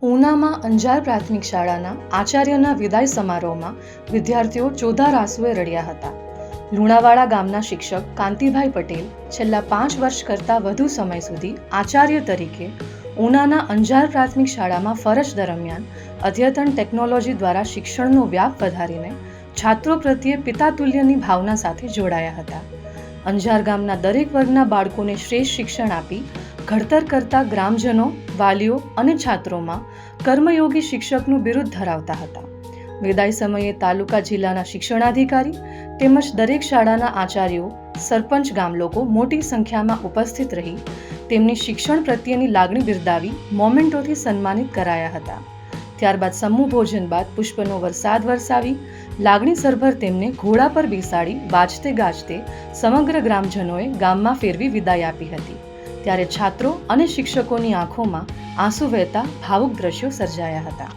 ઉનામાં અંજાર પ્રાથમિક શાળાના આચાર્યના વિદાય સમારોહમાં વિદ્યાર્થીઓ ચોધાર આંસુએ રડ્યા હતા. લુણાવાડા ગામના શિક્ષક કાંતિભાઈ પટેલ છેલ્લા 5 વર્ષ કરતાં વધુ સમય સુધી આચાર્ય તરીકે ઉનાના અંજાર પ્રાથમિક શાળામાં ફરજ દરમિયાન અદ્યતન ટેકનોલોજી દ્વારા શિક્ષણનો વ્યાપ વધારીને છાત્રો પ્રત્યે પિતાતુલ્યની ભાવના સાથે જોડાયા હતા. અંજાર ગામના દરેક વર્ગના બાળકોને શ્રેષ્ઠ શિક્ષણ આપી ઘડતર કરતા ગ્રામજનો, વાલીઓ અને છાત્રોમાં કર્મયોગી શિક્ષકનું બિરુદ ધરાવતા હતા. વિદાય સમયે તાલુકા જિલ્લાના શિક્ષણાધિકારી તેમજ દરેક શાળાના આચાર્યો, સરપંચ, ગામ લોકો મોટી સંખ્યામાં ઉપસ્થિત રહી તેમની શિક્ષણ પ્રત્યેની લાગણી બિરદાવી મોમેન્ટોથી સન્માનિત કરાયા હતા. ત્યારબાદ સમૂહ ભોજન બાદ પુષ્પનો વરસાદ વરસાવી લાગણીસરભર તેમને ઘોડા પર બેસાડી વાજતે ગાજતે સમગ્ર ગ્રામજનોએ ગામમાં ફેરવી વિદાય આપી હતી. ત્યારે છાત્રો અને શિક્ષકોની આંખોમાં આંસુ વહેતા ભાવુક દ્રશ્યો સર્જાયા હતા.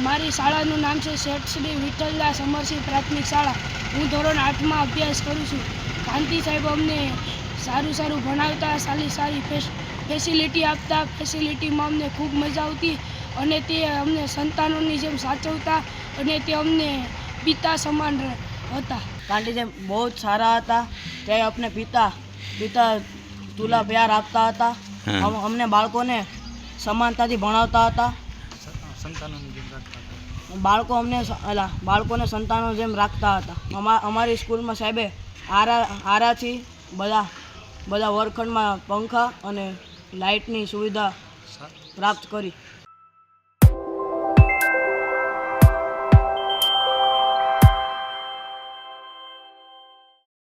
મારી શાળાનું નામ છે શેઠ શ્રી વિઠ્ઠલદાસ અમરસિંહ પ્રાથમિક શાળા. હું ધોરણ 8માં અભ્યાસ કરું છું. કાંતિ સાહેબ અમને સારું ભણાવતા, સારી ફેસિલિટી આપતા. ફેસિલિટીમાં અમને ખૂબ મજા આવતી અને તે અમને સંતાનોની જેમ સાચવતા અને તે અમને પિતા સમાન હતા. કાંતિ સાહેબ બહુ જ સારા હતા. તે અમને પિતા તુલા પ્યાર આપતા હતા. અમને બાળકોને સમાનતાથી ભણાવતા હતા. બાળકોને સંતાનો જેમ રાખતા હતા. અમારી સ્કૂલમાં સાહેબે આરાથી બધા વર્ગખંડમાં પંખા અને લાઇટની સુવિધા પ્રાપ્ત કરી.